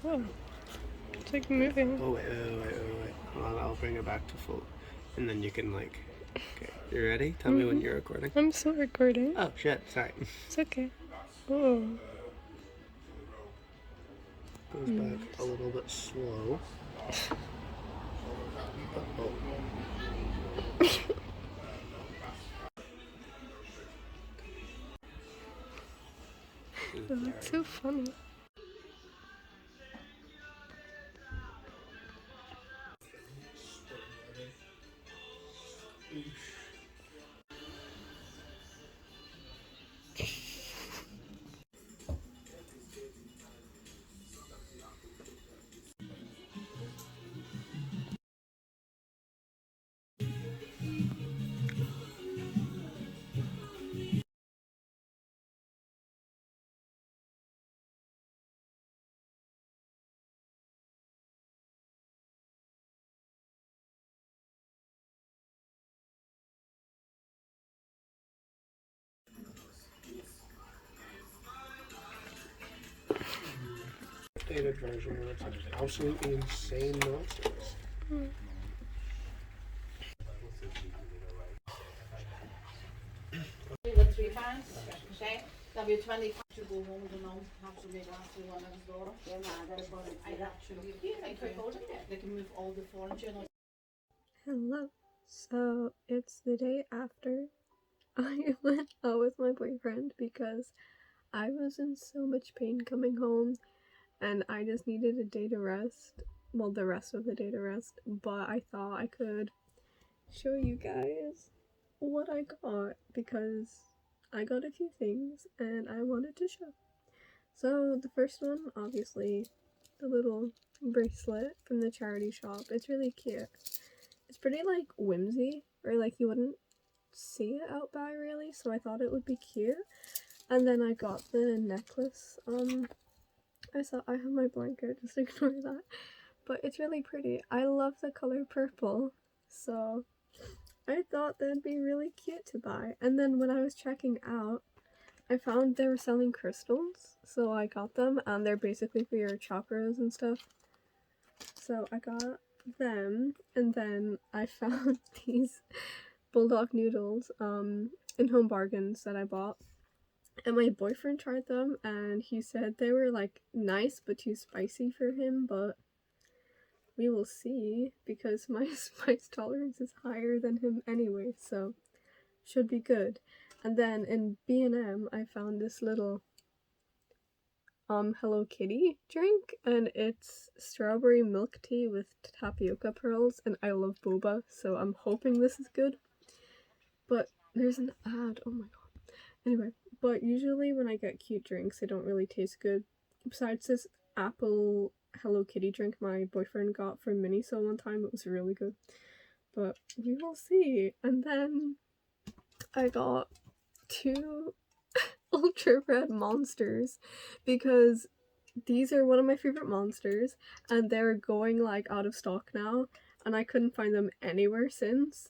Oh, it's like moving. Oh, wait. Hold on, I'll bring it back to full. And then you can, like... Okay, you ready? Tell me when you're recording. I'm still recording. Oh, shit, sorry. It's okay. Oh. Goes back a little bit slow. Oh. That looks so funny. Updated version where it's like absolutely insane nonsense. With 3 fans, okay? There'll be 20 to go home to now, have to make last one next door. I'd actually, they can move all the furniture. Hello. So it's the day after I went out with my boyfriend because I was in so much pain coming home and I just needed a day to rest. Well, the rest of the day to rest, but I thought I could show you guys what I got because I got a few things and I wanted to show. So the first one, obviously, the little bracelet from the charity shop. It's really cute. It's pretty like whimsy, or like you wouldn't see it out by really, so I thought it would be cute. And then I got the necklace. I have my blanket, just ignore that. But it's really pretty. I love the color purple, so I thought that'd be really cute to buy. And then when I was checking out, I found they were selling crystals, so I got them, and they're basically for your chakras and stuff. So I got them, and then I found these bulldog noodles in Home Bargains that I bought. And my boyfriend tried them, and he said they were like nice but too spicy for him, but we will see because my spice tolerance is higher than him anyway, so should be good. And then in B&M I found this little Hello Kitty drink, and it's strawberry milk tea with tapioca pearls, and I love boba, so I'm hoping this is good. But there's an ad, oh my god. Anyway, but usually when I get cute drinks, they don't really taste good. Besides this apple Hello Kitty drink my boyfriend got from Miniso one time, it was really good. But we will see. And then I got 2 ultra red monsters because these are one of my favorite monsters and they're going like out of stock now and I couldn't find them anywhere since.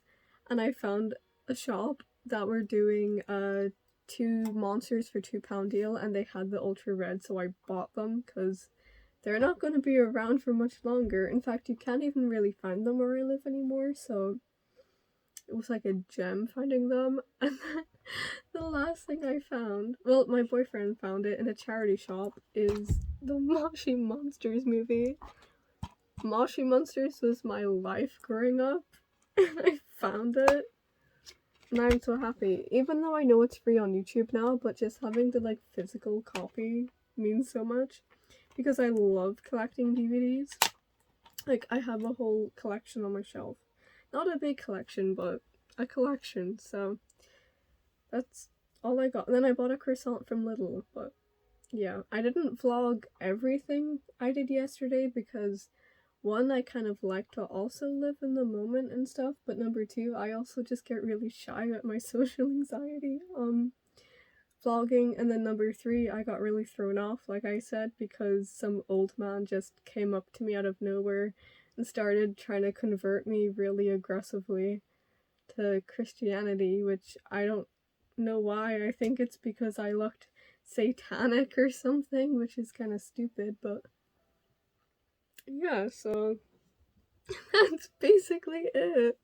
And I found a shop that were doing 2 monsters for £2 deal and they had the ultra red, so I bought them because they're not going to be around for much longer. In fact, you can't even really find them where I live anymore, so it was like a gem finding them. And then the last thing I found, well, my boyfriend found it in a charity shop, is the Moshi Monsters movie. Moshi Monsters was my life growing up, and I found it. And I'm so happy. Even though I know it's free on YouTube now, but just having the like physical copy means so much. Because I love collecting DVDs. Like, I have a whole collection on my shelf. Not a big collection, but a collection, so that's all I got. And then I bought a croissant from Lidl, but yeah. I didn't vlog everything I did yesterday because one, I kind of like to also live in the moment and stuff, but number two, I also just get really shy at my social anxiety vlogging. And then number three, I got really thrown off, like I said, because some old man just came up to me out of nowhere and started trying to convert me really aggressively to Christianity, which I don't know why. I think it's because I looked satanic or something, which is kind of stupid, but yeah, so that's basically it.